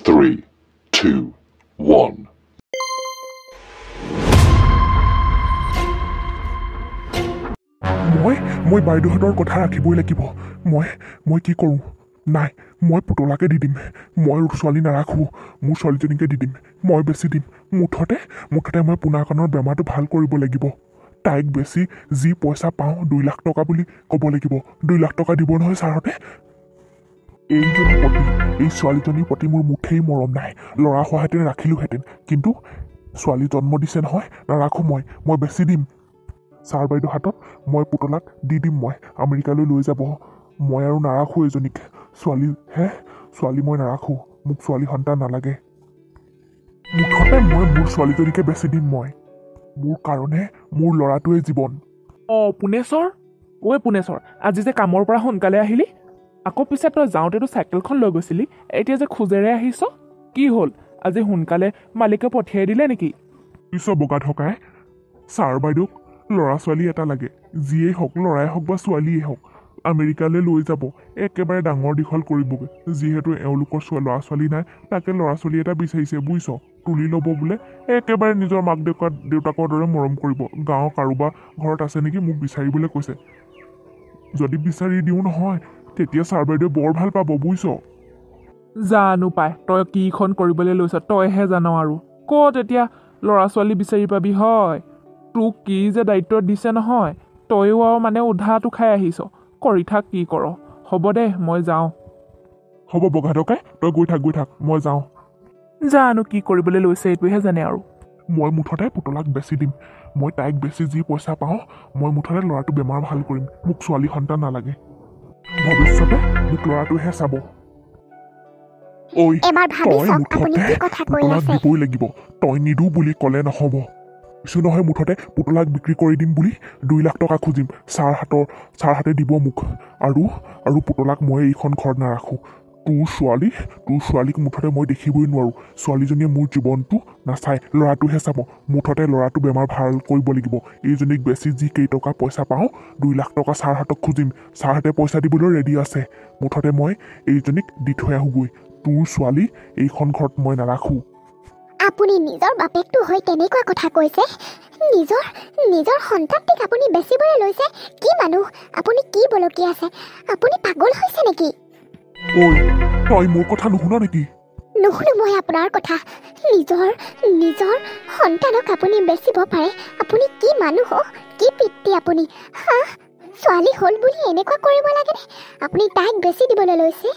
3, 2, 1. মই বাইদেউহঁতৰ কথা ৰাখিবই লাগিব। মই কি কৰোঁ? নাই, মই পুতলাকে দি দিম। মই ছোৱালী নাৰাখোঁ, মোৰ ছোৱালীজনীকে দি দিম। মই বেছি দিম। মুঠতে মই পোনাকণৰ বেমাৰটো ভাল কৰিব লাগিব। তাইক বেছি যি পইচা পাওঁ 2 লাখ টকা বুলি ক'ব লাগিব। 2 লাখ টকা দিব নহয় ছাৰহঁতে। এইজনীৰ প্ৰতি, এই ছোৱালীজনীৰ প্ৰতি মোৰ মুঠেই মৰম নাই। ল'ৰা হোৱাহেঁতেন ৰাখিলোহেঁতেন, কিন্তু ছোৱালী জন্ম দিছে নহয়, নাৰাখোঁ মই বেছি দিম। ছাৰ বাইদেউ হাতত মই পুতলাক দি দিম। মই আমেৰিকালৈ লৈ যাব। মই আৰু নাৰাখোঁ এজনীক। ছোৱালী মই নাৰাখোঁ। মোক ছোৱালী সন্তান নালাগে। মুঠতে মই মোৰ ছোৱালীজনীকে বেছি দিম। মোৰ কাৰণে মোৰ ল'ৰাটোৱে জীৱন। পুনেশ্বৰ, পুনেশ্বৰ, আজি যে কামৰ পৰা সোনকালে আহিলি, আকৌ পিছে তই যাওঁতেতো চাইকেলখন লৈ গৈছিলি, এতিয়া যে খোজেৰে আহিছ, কি হ'ল? আজি সোনকালে মালিকে পঠিয়াই দিলে নেকি? পিছত বগা থকাই ছাৰ বাইদেউক ল'ৰা ছোৱালী এটা লাগে। যিয়েই হওক, ল'ৰাই হওক বা ছোৱালীয়েই হওক, আমেৰিকালৈ লৈ যাব, একেবাৰে ডাঙৰ দীঘল কৰিবগৈ। যিহেতু এওঁলোকৰ ল'ৰা ছোৱালী নাই, তাকে ল'ৰা ছোৱালী এটা বিচাৰিছে, বুজিছ? তুলি ল'ব বোলে, একেবাৰে নিজৰ মাক দেউতাকৰ দৰে মৰম কৰিব। গাঁৱৰ কাৰোবাৰ ঘৰত আছে নেকি, মোক বিচাৰিবলৈ কৈছে। যদি বিচাৰি দিওঁ নহয়, তেতিয়া ছাৰ বাইদেৱে বৰ ভাল পাব, বুজিছ? জানো পাই, তই কিখন কৰিবলৈ লৈছ, তইহে জান। আৰু ক'ত এতিয়া ল'ৰা ছোৱালী বিচাৰি পাবি হয়? তোক কি যে দায়িত্ব দিছে নহয়, তয়ো আৰু মানে উধাটো খাই আহিছ। কৰি থাক, কি কৰ। হ'ব দে, মই যাওঁ। হ'ব বগা টকাই, তই গৈ থাক, মই যাওঁ। জানো কি কৰিবলৈ লৈছে, এইটোহে জানে আৰু। মই মুঠতে পুতলাক বেছি দিম। মই তাইক বেছি যি পইচা পাওঁ, মই মুঠতে ল'ৰাটো বেমাৰ ভাল কৰিম। মোক ছোৱালী সন্তান নালাগে। ভৱিষ্যতে মোক ল'ৰাটোহে চাব। ঐ, তই মুঠতে পুতলাক দিবই লাগিব। তই নিদো বুলি ক'লে নহ'ব। কিছু নহয়, মুঠতে পুতলাক বিক্ৰী কৰি দিম বুলি 2 লাখ টকা খুজিম। ছাৰহাতে দিব মোক। আৰু পুতলাক মই এইখন ঘৰত নাৰাখোঁ। তোৰ ছোৱালীক মুঠতে মই দেখিবই নোৱাৰোঁ। ছোৱালীজনীয়ে মোৰ জীৱনটো নাচায়, ল'ৰাটোহে চাব। মুঠতে ল'ৰাটো বেমাৰ ভাল কৰিব লাগিব। এইজনীক বেছি যি কেইটকা পইচা পাওঁ, 2 লাখ টকা ছাৰহাতক খুজিম। ছাৰহাতে পইচা দিবলৈ ৰেডি আছে। মুঠতে মই এইজনীক দি থৈ আহোঁগৈ। তোৰ ছোৱালী এইখন ঘৰত মই নাৰাখোঁ। আপুনি নিজৰ বাপেকটো হৈ তেনেকুৱা কথা কৈছে? নিজৰ সন্তানটিক আপুনি বেচিবলৈ লৈছে? কি মানুহ আপুনি? কি বলকি আছে? আপুনি পাগল হৈছে নেকি? ঐ, তই মোৰ কথা নুশুন নেকি? নুশুনো মই আপোনাৰ কথা। নিজৰ সন্তানক আপুনি বেচিব পাৰে? আপুনি কি মানুহ? কি পিতৃ আপুনি? ছোৱালী হ'ল বুলি এনেকুৱা কৰিব লাগেনে? আপুনি তাইক বেচি দিবলৈ লৈছে?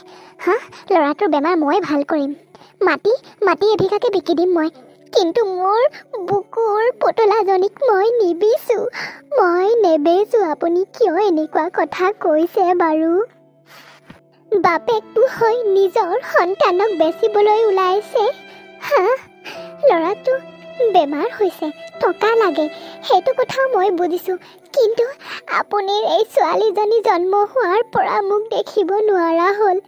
ল'ৰাটোৰ বেমাৰ মই ভাল কৰিম। মাটি এবিঘাকে বিকি দিম মই। কিন্তু মোৰ বুকুৰ পুতলাজনীক মই নেবেচো। আপুনি কিয় এনেকুৱা কথা কৈছে বাৰু? বাপেকটো হৈ নিজৰ সন্তানক বেচিবলৈ ওলাইছে? ল'ৰাটো বেমাৰ হৈছে, টকা লাগে, সেইটো কথাও মই বুজিছোঁ। কিন্তু আপুনি এই ছোৱালীজনী জন্ম হোৱাৰ পৰা মোক দেখিব নোৱাৰা হ'ল,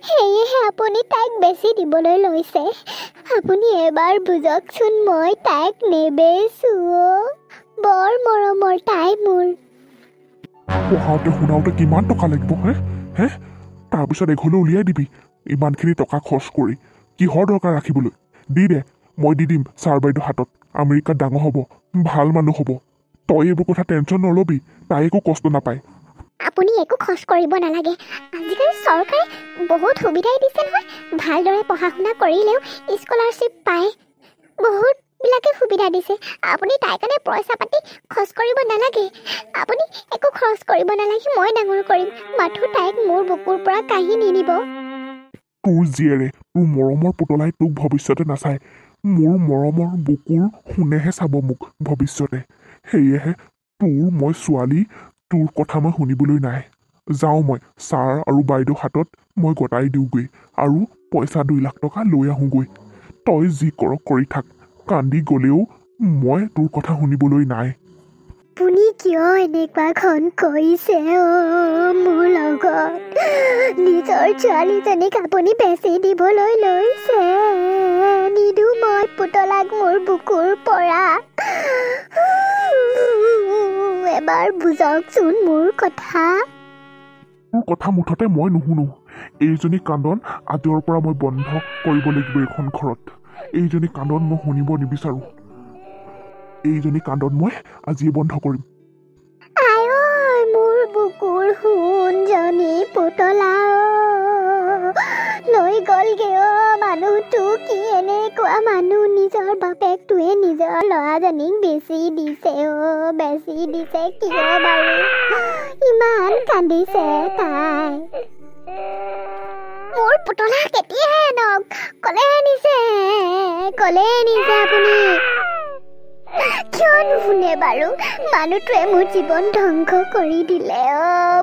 সেয়েহে আপুনি তাইক বেচি দিবলৈ লৈছে। আপুনি এবাৰ বুজকচোন, মই তাইক নেবেচোঁ। বৰ মৰমৰ তাই মোৰ। পঢ়াওঁতে শুনাওঁতে কিমান টকা লাগিব হে? তাৰপিছত এঘৰলৈ উলিয়াই দিবি ইমানখিনি টকা খৰচ কৰি। কিহৰ দৰকাৰ ৰাখিবলৈ? দি দে, মই দি দিম ছাৰ বাইদেউ হাতত। আমেৰিকাত ডাঙৰ হ'ব, ভাল মানুহ হ'ব। তই এইবোৰ কথা টেনশ্যন নল'বি, তাই একো কষ্ট নাপায়। আপুনি একো খৰচ কৰিব নালাগে। আজিকালি চৰকাৰে বহুত সুবিধাই দিছে নহয়। ভালদৰে পঢ়া শুনা কৰিলেও স্কলাৰশ্বিপ পায়। বহুতবিলাকে সুবিধা দিছে। আপুনি তাইৰ কাৰণে পইচা পাতি খৰচ কৰিব নালাগে। আপুনি একো খৰচ কৰিব নালাগে, মই ডাঙৰ কৰিম। মাথো তাইক মোৰ বুকুৰ পৰা কাঢ়ি নিনিব। তোৰ জীয়েৰে, তোৰ মৰমৰ পুতলাই তোক ভৱিষ্যতে নাচায়। মোৰ মৰমৰ বুকুৰ সোণেহে চাব মোক ভৱিষ্যতে। সেয়েহে মই ছোৱালী, তোৰ কথা মই শুনিবলৈ নাই। যাওঁ মই ছাৰ আৰু বাইদেউ হাতত মই গতাই দিওঁগৈ আৰু পইচা 2 লাখ টকা লৈ আহোঁগৈ। তই যি কৰ কৰি থাক। কান্দি গ'লেও মই তোৰ কথা শুনিবলৈ নাই। আপুনি কিয় এনেকুৱাখন কৰিছে মোৰ লগত? নিজৰ ছোৱালীজনীক আপুনি বেচি দিবলৈ লৈছে। নিদো মই পুতলাক মোৰ বুকুৰ পৰা। এবাৰ বুজকচোন মোৰ কথা। তোৰ কথা মুঠতে মই নুশুনো। এইজনী কান্দন আজিৰ পৰা মই বন্ধ কৰিব লাগিব এইখন ঘৰত। এইজনী কান্দন মই শুনিব নিবিচাৰোঁ। এইজনী কান্দন মই আজিয়ে বন্ধ কৰিম। আই মোৰ বুকুৰ সোণজনী পুতলা লৈ গ'লগে মানুহটো কি এনেকুৱা মানুহ নিজৰ বাপেকটোৱে নিজৰ ল'ৰাজনীক বেছি দিছে বেছি দিছে কিয় বাৰু ইমান কান্দিছে তাই। মোৰ পুতলা কেতিয়াহে আনক ক'লেহে নিছে আপুনি কিয় নুশুনে বাৰু? মানুহটোৱে মোৰ জীৱন ধ্বংস কৰি দিলে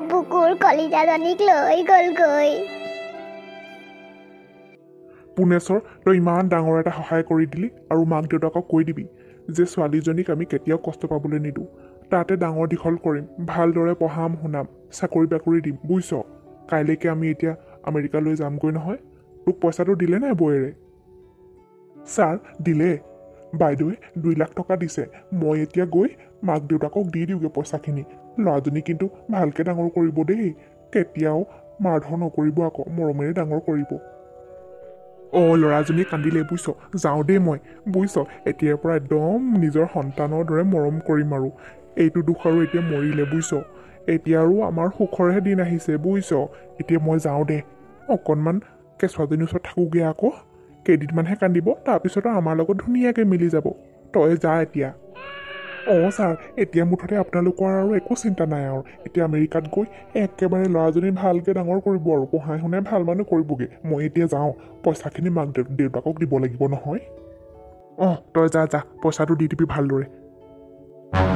বুকুৰ কলিজাজনীক লৈ গ'লগৈ। পুনেশ্বৰ, তই ইমান ডাঙৰ এটা সহায় কৰি দিলি আৰু মাক দেউতাকক কৈ দিবি যে ছোৱালীজনীক আমি কেতিয়াও কষ্ট পাবলৈ নিদিওঁ। তাতে ডাঙৰ দীঘল কৰিম, ভালদৰে পঢ়াম শুনাম, চাকৰি বাকৰি দিম, বুজিছ? কাইলৈকে আমি এতিয়া আমেৰিকালৈ যামগৈ নহয়। তোক পইচাটো দিলে নাই বৌয়েৰে? ছাৰ দিলে। বাইদেৱে 2 লাখ টকা দিছে। মই এতিয়া গৈ মাক দেউতাকক দি দিওঁগৈ পইচাখিনি। ল'ৰাজনী কিন্তু ভালকৈ ডাঙৰ কৰিব দেই, কেতিয়াও মাৰধৰ নকৰিব, আকৌ মৰমেৰে ডাঙৰ কৰিব। ল'ৰাজনীয়ে কান্দিলে বুজিছ, যাওঁ দেই মই, বুজিছ? এতিয়াৰ পৰা একদম নিজৰ সন্তানৰ দৰে মৰম কৰিম আৰু। এইটো দুখ আৰু এতিয়া মৰিলে বুজিছ। এতিয়া আৰু আমাৰ সুখৰহে দিন আহিছে বুজিছ। এতিয়া মই যাওঁ দে, অকণমান কেঁচুৱাজনীৰ ওচৰত থাকোঁগৈ আকৌ। কেইদিনমানহে কান্দিব, তাৰপিছত আমাৰ লগত ধুনীয়াকৈ মিলি যাব। তই যা এতিয়া। ছাৰ, এতিয়া মুঠতে আপোনালোকৰ আৰু একো চিন্তা নাই আৰু। এতিয়া আমেৰিকাত গৈ একেবাৰে ল'ৰাজনী ভালকৈ ডাঙৰ কৰিব আৰু পঢ়াই শুনাই ভাল মানুহ কৰিবগৈ। মই এতিয়া যাওঁ, পইচাখিনি মাক দেউতাকক দিব লাগিব নহয়। তই যা, পইচাটো দি দিবি ভালদৰে।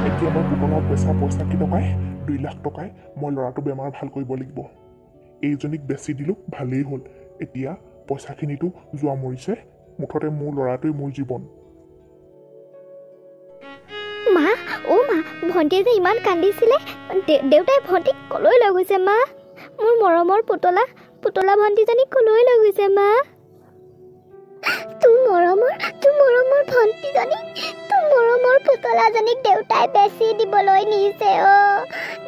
এতিয়া মই পুতলৰ পইচা কি টকাই 2 লাখ টকাই মই ল'ৰাটো বেমাৰ ভাল কৰিব লাগিব। এইজনীক বেচি দিলোঁ, ভালেই হ'ল। এতিয়া পইচাখিনিতো যোৱা মৰিছে, মুঠতে মোৰ ল'ৰাটোৱেই মোৰ জীৱন। মা ভণ্টিয়ে যে ইমান কান্দিছিলে, দেউতাই ভণ্টিক কলৈ লৈ গৈছে মা? মোৰ মৰমৰ পুতলা ভণ্টিজনীক কলৈ লৈ গৈছে মা? তোৰ মৰমৰ ভণ্টিজনীক, তোৰ মৰমৰ পুতলাজনীক দেউতাই বেচি দিবলৈ নিছে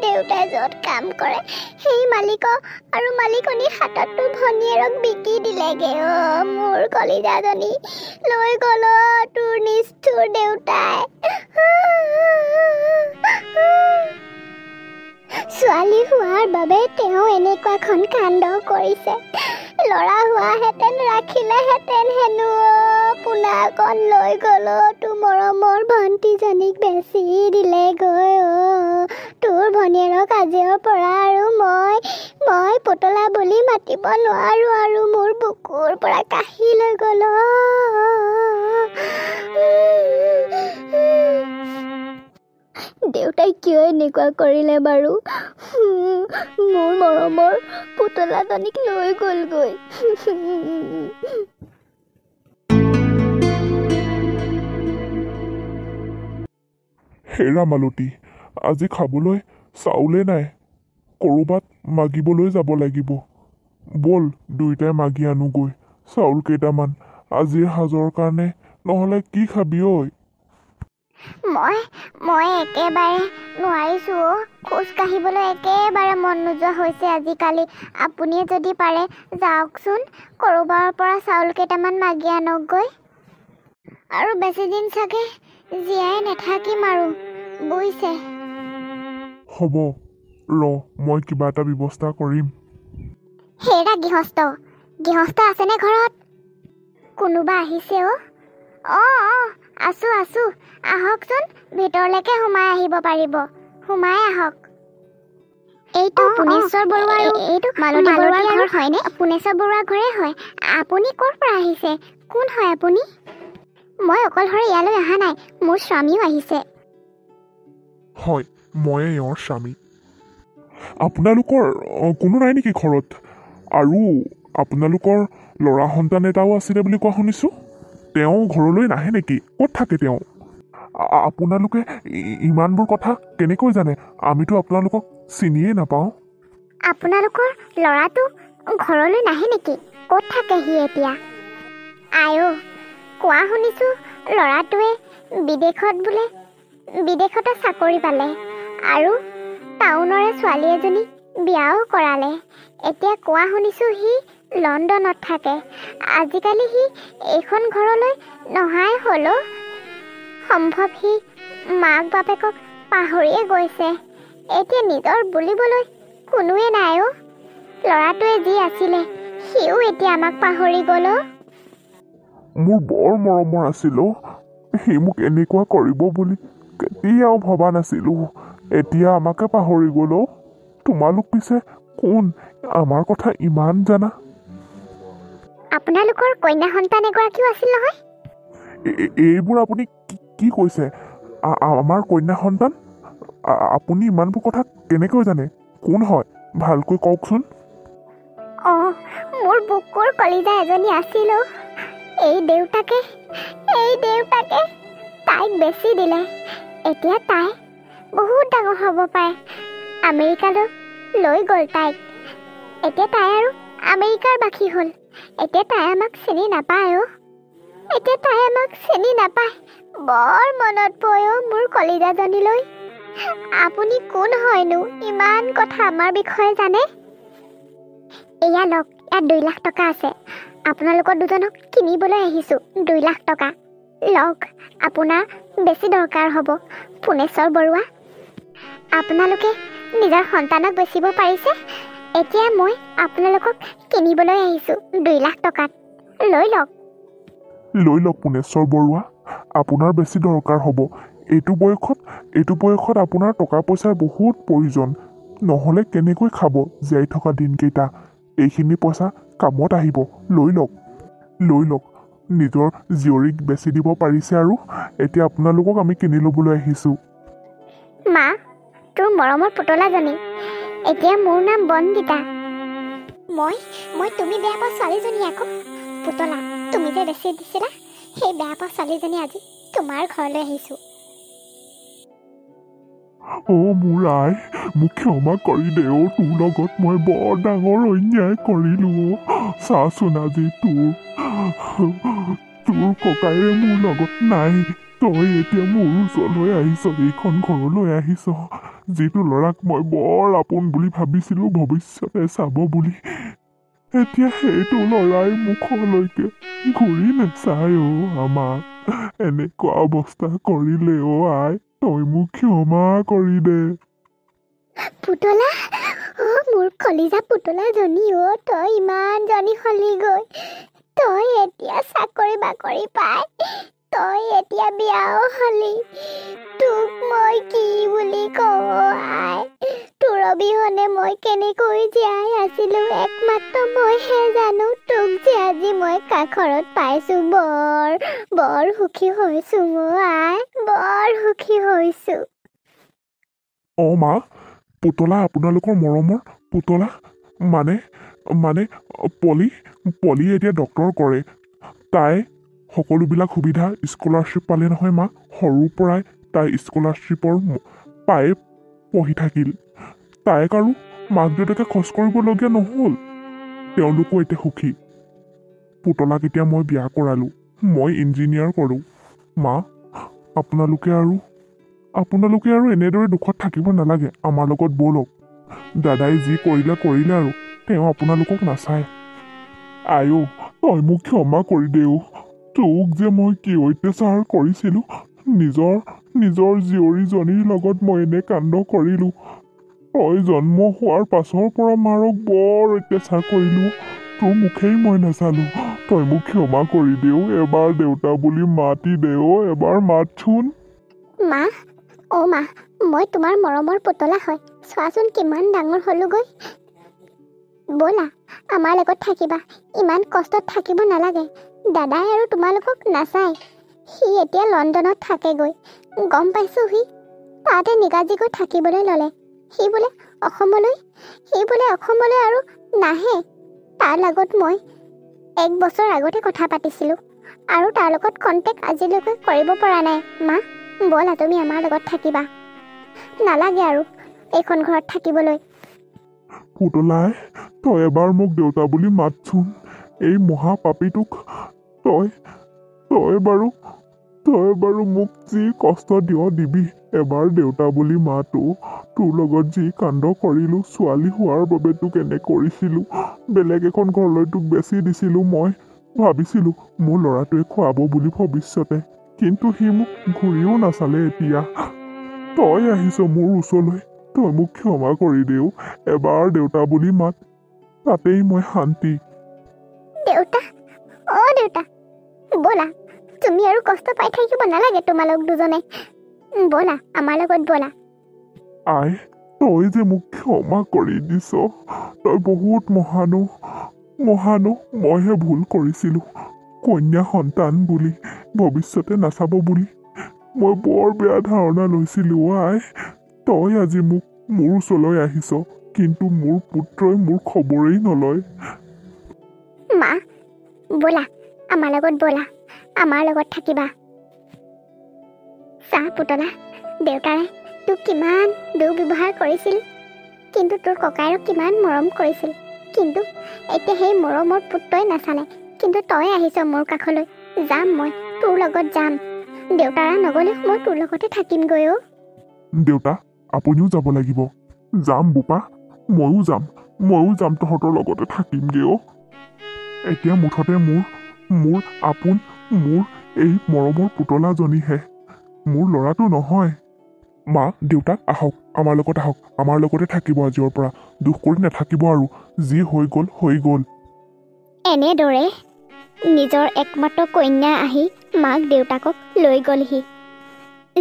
দেউতাই য'ত কাম কৰে সেই মালিক আৰু মালিকনীৰ হাতত তোৰ ভনীয়েৰক বিকি দিলেগে মোৰ কলিজাজনী লৈ গ'ল তোৰ নিষ্ঠুৰ দেউতাই। ছোৱালী হোৱাৰ বাবে তেওঁ এনেকুৱাখন কাণ্ড কৰিছে। ল'ৰা হোৱাহেঁতেন ৰাখিলেহেঁতেন হেনো পোনাকণ লৈ গ'ল তোৰ মৰমৰ ভণ্টিজনীক বেচি দিলেগৈ তোৰ ভনীয়েৰক আজিৰ পৰা আৰু মই পুতলা বুলি মাতিব নোৱাৰো আৰু মোৰ বুকুৰ পৰা কাঢ়ি লৈ গ'ল। দেউতাই কিয় এনেকুৱা কৰিলে বাৰু? মোৰ মৰমৰ পুতলাজনীক লৈ গ'লগৈ। হেৰা মালতী, আজি খাবলৈ চাউলে নাই, ক'ৰবাত মাগিবলৈ যাব লাগিব। ব'ল দুয়োটাই মাগি আনোগৈ চাউল কেইটামান আজিৰ সাজৰ কাৰণে, নহ'লে কি খাবি ঐ? মই একেবাৰে নোৱাৰিছোঁ খোজ কাঢ়িবলৈ একেবাৰে মন নোযোৱা হৈছে আজিকালি। আপুনি যদি পাৰে যাওকচোন, ক'ৰবাৰ পৰা চাউল কেইটামান মাগি আনকগৈ। আৰু বেছি দিন চাগে জীয়াই নাথাকিম আৰু, বুজিছে? হ'ব মই কিবা এটা ব্যৱস্থা কৰিম। হেৰা গৃহস্থ আছেনে ঘৰত? কোনোবা আহিছে আছোঁ আহকচোন, ভিতৰলৈকে সোমাই আহিব পাৰিব, সোমাই আহক। এইটো পুনেশ্বৰ বৰুৱা আৰু এইটো মালতী বৰুৱাৰ ঘৰ হয়নে? পুনেশ্বৰ বৰুৱাৰ ঘৰে হয়। আপুনি ক'ৰ পৰা আহিছে? কোন হয় আপুনি? মই অকলশৰে ইয়ালৈ অহা নাই, মোৰ স্বামীও আহিছে। হয়, ময়ে এওঁৰ স্বামী। আপোনালোকৰ কোনো নাই নেকি ঘৰত? আৰু আপোনালোকৰ ল'ৰা সন্তান এটাও আছিলে বুলি কোৱা শুনিছোঁ। তেওঁ ঘৰলৈ নাহে নেকি? ক'ত থাকে তেওঁ? আপোনালোকে ইমানবোৰ কথা কেনেকৈ জানে? আমিতো আপোনালোকক চিনিয়ে নাপাওঁ। আপোনালোকৰ ল'ৰাটো ঘৰলৈ নাহে নেকি? ক'ত থাকে সি এতিয়া? কোৱা শুনিছোঁ ল'ৰাটোৱে বিদেশতে চাকৰি পালে আৰু টাউনৰে ছোৱালী এজনী বিয়াও কৰালে। এতিয়া কোৱা শুনিছোঁ সি লণ্ডনত থাকে। আজিকালি সি এইখন ঘৰলৈ নহাই হ'লো। সম্ভৱ সি মাক বাপেকক পাহৰিয়ে গৈছে। এতিয়া নিজৰ বুলিবলৈ কোনোৱে নাই অ'। ল'ৰাটোৱে যি আছিলে সিও এতিয়া আমাক পাহৰি গ'ল অ'। মোৰ বৰ মৰমৰ আছিল অ'। সি মোক এনেকুৱা কৰিব বুলি কেতিয়াও ভবা নাছিলোঁ। এতিয়া আমাকে পাহৰি গ'ল অ'। তোমালোক পিছে কোন আমাৰ কথা ইমান জানা? আপোনালোকৰ কন্যা সন্তান এগৰাকীও আছিল নহয়? এইবোৰ আপুনি কি কৈছে? আমাৰ কন্যা সন্তান? আপুনি ইমানবোৰ কথা কেনেকৈ জানে? কোন হয় ভালকৈ কওকচোন। অঁ, মোৰ বুকুৰ কলিজা এজনী আছিল অ'। এই দেউতাকে তাইক বেচি দিলে। এতিয়া তাই বহুত ডাঙৰ হ'ব পাৰে। আমেৰিকালৈ লৈ গ'ল তাইক। এতিয়া তাই আৰু আমেৰিকাৰ বাসী হ'ল। এতিয়া তাই আমাক চিনি নাপায় অ'। বৰ মনত পৰে অ' মোৰ কলিজাজনীলৈ। আপুনি কোন হয়নো ইমান কথা আমাৰ বিষয়ে জানে? এয়া লওক, ইয়াত 2 লাখ টকা আছে। আপোনালোকৰ দুজনক কিনিবলৈ আহিছোঁ। 2 লাখ টকা লওক, আপোনাৰ বেছি দৰকাৰ হ'ব। পুনেশ্বৰ বৰুৱা, আপোনালোকে নিজৰ সন্তানক বেচিব পাৰিছে। এতিয়া মই আপোনালোকক কিনিবলৈ আহিছোঁ 2 লাখ টকাত। লৈ লওক পুনেশ্বৰ বৰুৱা, আপোনাৰ বেছি দৰকাৰ হ'ব। এইটো বয়সত আপোনাৰ টকা পইচাৰ বহুত প্ৰয়োজন। নহ'লে কেনেকৈ খাব জীয়াই থকা দিনকেইটা? এইখিনি পইচা কামত আহিব। লৈ লওক। নিজৰ জীয়ৰীক বেচি দিব পাৰিছে আৰু এতিয়া আপোনালোকক আমি কিনি ল'বলৈ আহিছোঁ। মা, তোৰ মৰমৰ পুতলাজনী। এতিয়া মোৰ নাম বন্দিতা। মই তুমি বেয়া পোৱা ছোৱালীজনী আকৌ। পুতলা তুমি যে বেচি দিছিলা, সেই বেয়া পোৱা ছোৱালীজনী আজি তোমাৰ ঘৰলৈ আহিছোঁ। অ' মোৰ আই, মোক ক্ষমা কৰি দে অ'। তোৰ লগত মই বৰ ডাঙৰ অন্যায় কৰিলোঁ অ'। চাচোন আজি তোৰ ককাইৰে মোৰ লগত নাই। তই এতিয়া মোৰ ওচৰলৈ আহিছ, এইখন ঘৰলৈ আহিছ। যিটো ল'ৰাক মই বৰ আপোন বুলি ভাবিছিলোঁ, ভৱিষ্যতে চাব বুলি, এতিয়া সেইটো ল'ৰাই মুখলৈকে ঘূৰি নাচায় অ'। আমাক এনেকুৱা অৱস্থা কৰিলে অ' আই। তই মোক ক্ষমা কৰি দে। পুতলা, অ' মোৰ কলিজা পুতলাজনী অ'। তই ইমান জনী হলি গৈ। তই এতিয়া চাকৰি বাকৰি পাই, তই এতিয়া বিয়াও হলি। তোক মই কি বুলি কওঁ আই? তোৰ অবিহনে মই কেনেকৈ জীয়াই আছিলোঁ একমাত্ৰ মইহে জানো। তোক যে আজি মই কাষৰত পাইছোঁ, বৰ সুখী হৈছোঁ অ' আই, বৰ সুখী হৈছোঁ। অ' মা, পুতলা আপোনালোকৰ মৰমৰ পুতলা মানে পলি এতিয়া ডক্টৰ কৰে। তাই সকলোবিলাক সুবিধা স্কলাৰশ্বিপ পালে নহয় মা। সৰুৰ পৰাই তাই স্কলাৰশ্বিপৰ পাই পঢ়ি থাকিল। তাইক আৰু মাক দেউতাকে খৰচ কৰিবলগীয়া নহ'ল। তেওঁলোকো এতিয়া সুখী। পুতলাক এতিয়া মই বিয়া কৰালোঁ। মই ইঞ্জিনিয়াৰ কৰোঁ। মা, আপোনালোকে আৰু এনেদৰে দুখত থাকিব নালাগে। আমাৰ লগত ব'লক। দাদাই যি কৰিলে আৰু তেওঁ আপোনালোকক নাচায়। আইও, তই মোক ক্ষমা কৰি দেও। তোক যে মই কি অত্যাচাৰ কৰিছিলোঁ। নিজৰ জীয়ৰীজনীৰ লগত মই এনে কাণ্ড কৰিলোঁ। তই জন্ম হোৱাৰ পাছৰ পৰা মাৰক বৰ অত্যাচাৰ কৰিলোঁ। তোৰ মুখেই মই নাচালোঁ। তই মোক ক্ষমা কৰি দেও। এবাৰ দেউতা বুলি মাতি দেও, এবাৰ মাতচোন। মা, অ' মা, মই তোমাৰ মৰমৰ পুতলা হয়। চোৱাচোন কিমান ডাঙৰ হ'লোগৈ। ব'লা, আমাৰ লগত থাকিবা। ইমান কষ্টত থাকিব নালাগে। দাদাই আৰু তোমালোকক নাচায়। সি এতিয়া লণ্ডনত থাকেগৈ। গম পাইছোঁ সি তাতে নিগাজিকৈ থাকিবলৈ ল'লে। সি বোলে অসমলৈ আৰু নাহে। তাৰ লগত মই 1 বছৰ আগতে কথা পাতিছিলোঁ আৰু তাৰ লগত কণ্টেক্ট আজিলৈকে কৰিব পৰা নাই। মা, ব'লা তুমি আমাৰ লগত থাকিবা। নালাগে আৰু এইখন ঘৰত থাকিবলৈ। পুতলাই, তই এবাৰ মোক দেউতা বুলি মাতচোন। এই মহাপাপীটোক তই বাৰু মোক যি কষ্ট দিবি। এবাৰ দেউতা বুলি মাতো। তোৰ লগত যি কাণ্ড কৰিলোঁ ছোৱালী হোৱাৰ বাবে তোক এনে কৰিছিলোঁ বেলেগ এখন ঘৰলৈ তোক বেচি দিছিলোঁ মই ভাবিছিলোঁ মোৰ ল'ৰাটোৱে খুৱাব বুলি ভৱিষ্যতে কিন্তু সি মোক ঘূৰিও নাচালে এতিয়া তই আহিছ মোৰ ওচৰলৈ তই মোক ক্ষমা কৰি দেও এবাৰ দেউতা বুলি মাত তাতেই মই শান্তি দেউতা দেউতা ব'লা তুমি আৰু কষ্ট পাই থাকিব নালাগে তোমালোক দুজনে ব'লা আমাৰ লগত ব'লা আই তই যে মোক ক্ষমা কৰি দিছ তই বহুত মহানো মইহে ভুল কৰিছিলোঁ কন্যা সন্তান বুলি ভৱিষ্যতে নাচাব বুলি মই বৰ বেয়া ধাৰণা লৈছিলোঁ আই তই আজি মোক মোৰ ওচৰলৈ আহিছ কিন্তু মোৰ পুত্ৰই মোৰ খবৰেই নলয় মা ব'লা আমাৰ লগত ব'লা আমাৰ লগত থাকিবা চা পুতলা দেউতাৰে তোক কিমান দুৰ্ব্যৱহাৰ কৰিছিল কিন্তু তোৰ ককায়েৰক কিমান মৰম কৰিছিল কিন্তু এতিয়া সেই মৰমৰ পুত্ৰই নাচালে কিন্তু তই আহিছ মোৰ কাষলৈ যাম মই তোৰ লগত যাম দেউতাৰা নগ'লে মই তোৰ লগতে থাকিমগৈ দেউতা আপুনিও যাব লাগিব যাম বোপা ময়ো যাম তহঁতৰ লগতে থাকিমগৈ এতিয়া মুঠতে মোৰ আপোন মোৰ এই মৰমৰ পুতলাজনীহে মোৰ ল'ৰাটো নহয় মা দেউতা আহক আমাৰ লগতে থাকিব আজিৰ পৰা দুখ কৰি নাথাকিব আৰু যি হৈ গ'ল এনেদৰে নিজৰ একমাত্ৰ কন্যা আহি মাক দেউতাকক লৈ গ'লহি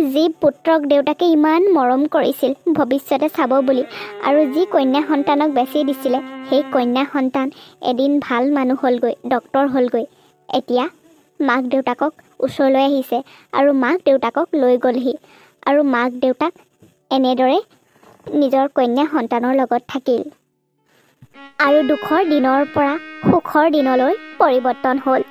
যি পুত্ৰক দেউতাকে ইমান মৰম কৰিছিল ভৱিষ্যতে চাব বুলি আৰু যি কন্যা সন্তানক বেচি দিছিলে সেই কন্যা সন্তান এদিন ভাল মানুহ হ'লগৈ ডক্তৰ হ'লগৈ এতিয়া মাক দেউতাকক ওচৰলৈ আহিছে আৰু মাক দেউতাকক লৈ গ'লহি আৰু মাক দেউতাক এনেদৰে নিজৰ কন্যা সন্তানৰ লগত থাকিল আৰু দুখৰ দিনৰ পৰা সুখৰ দিনলৈ পৰিৱৰ্তন হ'ল